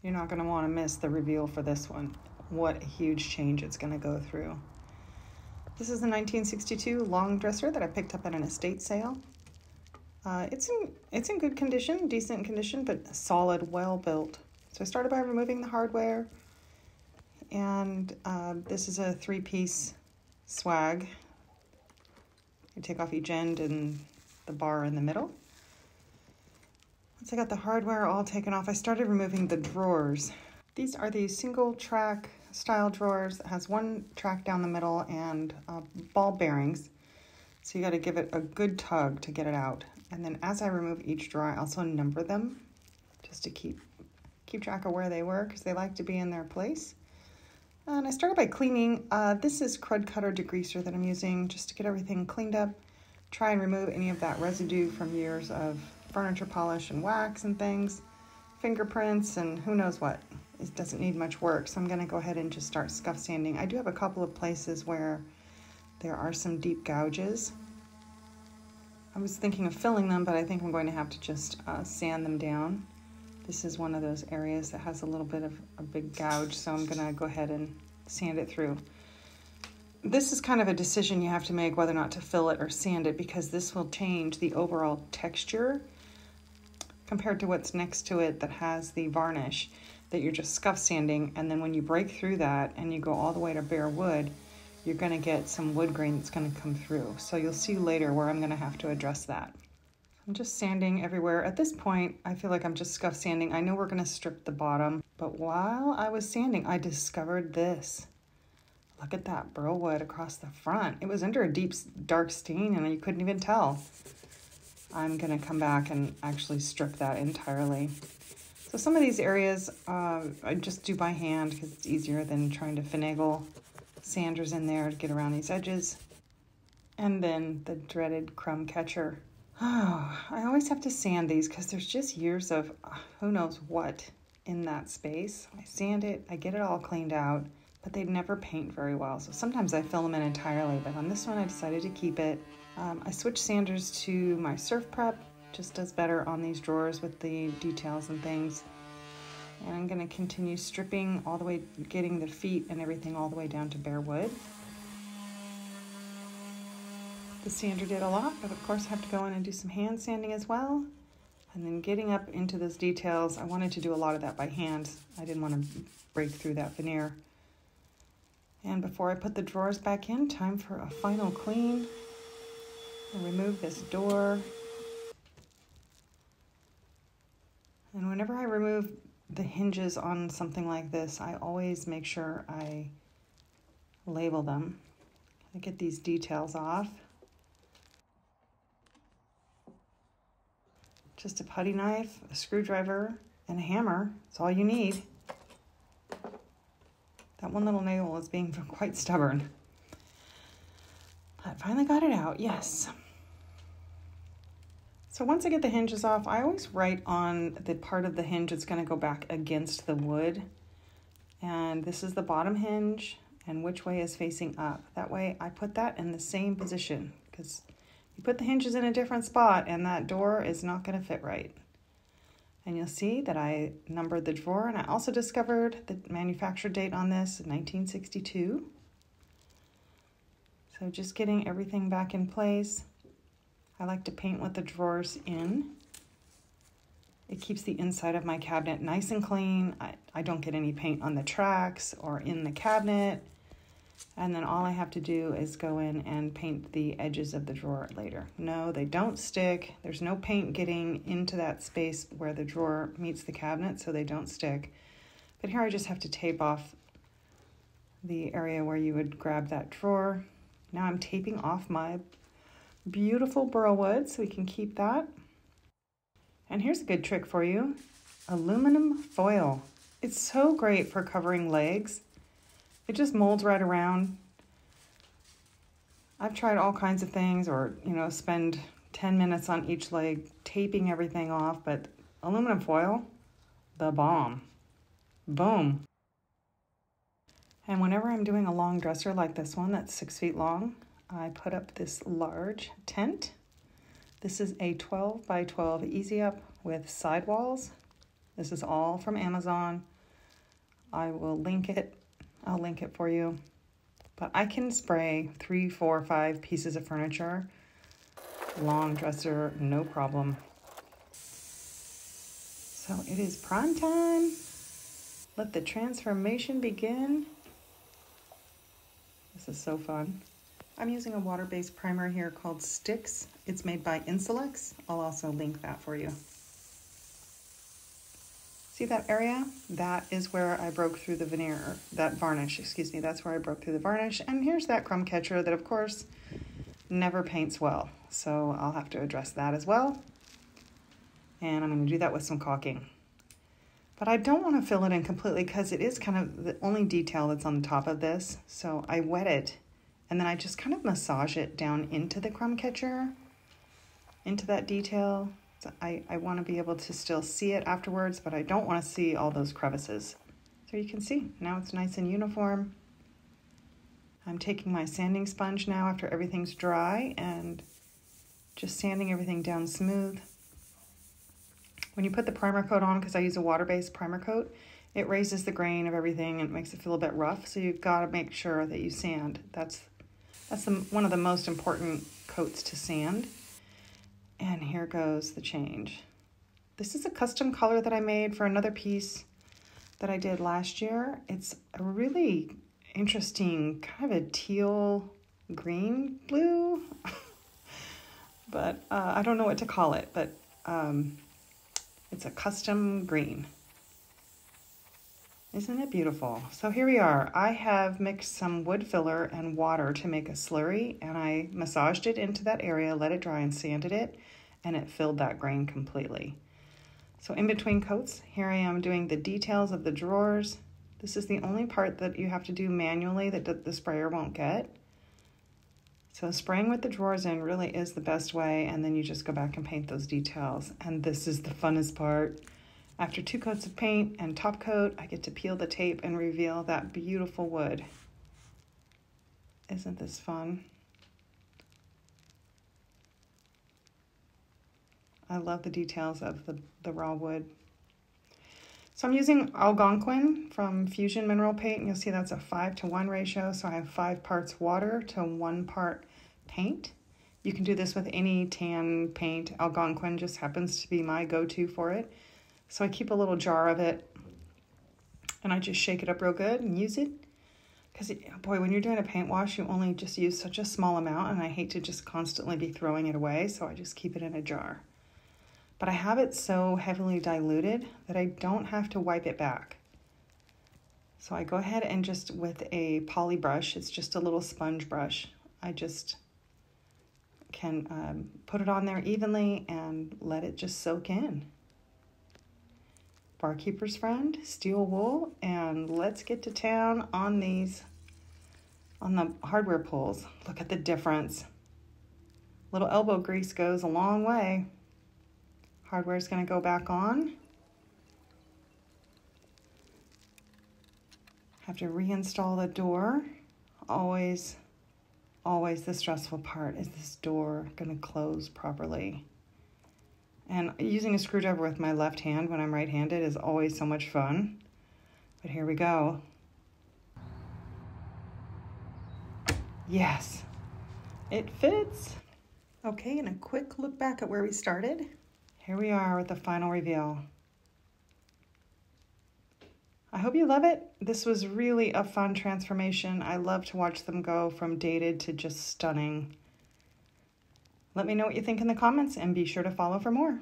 You're not going to want to miss the reveal for this one. What a huge change it's going to go through. This is a 1962 long dresser that I picked up at an estate sale. It's in good condition, decent condition, but solid, well built. So I started by removing the hardware, and this is a 3-piece swag. You take off each end and the bar in the middle. Once I got the hardware all taken off, I started removing the drawers. These are the single track style drawers that has one track down the middle and ball bearings. So you got to give it a good tug to get it out. And then as I remove each drawer, I also number them just to keep track of where they were, because they like to be in their place. And I started by cleaning. This is Crud Cutter degreaser that I'm using just to get everything cleaned up. Try and remove any of that residue from years of furniture polish and wax and things, fingerprints, and who knows what. It doesn't need much work, so I'm going to go ahead and just start scuff sanding. I do have a couple of places where there are some deep gouges. I was thinking of filling them, but I think I'm going to have to just sand them down. This is one of those areas that has a little bit of a big gouge, so I'm going to go ahead and sand it through. This is kind of a decision you have to make whether or not to fill it or sand it, because this will change the overall texture compared to what's next to it that has the varnish that you're just scuff sanding. And then when you break through that and you go all the way to bare wood, you're going to get some wood grain that's going to come through. So you'll see later where I'm going to have to address that. I'm just sanding everywhere. At this point, I feel like I'm just scuff sanding. I know we're going to strip the bottom, but while I was sanding, I discovered this. Look at that burl wood across the front. It was under a deep, dark stain, and you couldn't even tell. I'm going to come back and actually strip that entirely. So some of these areas I just do by hand because it's easier than trying to finagle sanders in there to get around these edges. And then the dreaded crumb catcher. Oh, I always have to sand these because there's just years of who knows what in that space. I sand it, I get it all cleaned out, but they never paint very well. So sometimes I fill them in entirely, but on this one I decided to keep it. I switched sanders to my Surf Prep, just does better on these drawers with the details and things. And I'm gonna continue stripping all the way, getting the feet and everything all the way down to bare wood. The sander did a lot, but of course I have to go in and do some hand sanding as well. And then getting up into those details, I wanted to do a lot of that by hand. I didn't want to break through that veneer. And before I put the drawers back in, time for a final clean. I'll remove this door. And whenever I remove the hinges on something like this, I always make sure I label them. I get these details off. Just a putty knife, a screwdriver, and a hammer. That's all you need. That one little nail is being quite stubborn. I finally got it out, yes. So once I get the hinges off, I always write on the part of the hinge that's going to go back against the wood. And this is the bottom hinge, and which way is facing up. That way I put that in the same position, because you put the hinges in a different spot and that door is not going to fit right. And you'll see that I numbered the drawer, and I also discovered the manufacture date on this, 1962. So just getting everything back in place. I like to paint with the drawers in. It keeps the inside of my cabinet nice and clean. I don't get any paint on the tracks or in the cabinet. And then all I have to do is go in and paint the edges of the drawer later. No, they don't stick. There's no paint getting into that space where the drawer meets the cabinet, so they don't stick. But here I just have to tape off the area where you would grab that drawer. Now I'm taping off my beautiful burl wood so we can keep that. And here's a good trick for you. Aluminum foil. It's so great for covering legs. It just molds right around. I've tried all kinds of things, or, spend 10 minutes on each leg taping everything off, but aluminum foil, the bomb. Boom. And whenever I'm doing a long dresser like this one that's 6 feet long, I put up this large tent. This is a 12 by 12 easy up with sidewalls. This is all from Amazon. I will link it. I'll link it for you. But I can spray 3, 4, 5 pieces of furniture. Long dresser, no problem. So it is prime time. Let the transformation begin. This is so fun. I'm using a water-based primer here called Sticks. It's made by Insulex. I'll also link that for you. See that area? That is where I broke through the veneer, that varnish, excuse me. That's where I broke through the varnish. And here's that crumb catcher that, of course, never paints well. So I'll have to address that as well. And I'm going to do that with some caulking. But I don't want to fill it in completely because it is kind of the only detail that's on the top of this. So I wet it and then I just kind of massage it down into the crumb catcher, into that detail. So I want to be able to still see it afterwards, but I don't want to see all those crevices. So you can see now it's nice and uniform. I'm taking my sanding sponge now after everything's dry and just sanding everything down smooth. When you put the primer coat on, because I use a water-based primer coat, it raises the grain of everything and makes it feel a bit rough. So you've got to make sure that you sand. That's one of the most important coats to sand. And here goes the change. This is a custom color that I made for another piece that I did last year. It's a really interesting kind of a teal green blue, but I don't know what to call it, but it's a custom green. Isn't it beautiful? So here we are. I have mixed some wood filler and water to make a slurry, and I massaged it into that area, let it dry, and sanded it, and it filled that grain completely. So in between coats, here I am doing the details of the drawers. This is the only part that you have to do manually that the sprayer won't get. So spraying with the drawers in really is the best way, and then you just go back and paint those details. And this is the funnest part. After 2 coats of paint and top coat, I get to peel the tape and reveal that beautiful wood. Isn't this fun? I love the details of the raw wood. So I'm using Algonquin from Fusion Mineral Paint. You'll see that's a 5-to-1 ratio. So I have 5 parts water to 1 part paint. You can do this with any tan paint. Algonquin just happens to be my go-to for it. So I keep a little jar of it and I just shake it up real good and use it. Because, boy, when you're doing a paint wash, you only just use such a small amount, and I hate to just constantly be throwing it away, so I just keep it in a jar. But I have it so heavily diluted that I don't have to wipe it back. So I go ahead and just with a poly brush, it's just a little sponge brush, I just can put it on there evenly and let it just soak in. Barkeeper's friend, steel wool, and let's get to town on these, on the hardware pulls. Look at the difference. Little elbow grease goes a long way. Hardware is going to go back on. Have to reinstall the door. Always the stressful part is this door going to close properly. And using a screwdriver with my left hand when I'm right-handed is always so much fun. But here we go. Yes, it fits. Okay, and a quick look back at where we started. Here we are with the final reveal. I hope you love it. This was really a fun transformation. I love to watch them go from dated to just stunning. Let me know what you think in the comments and be sure to follow for more.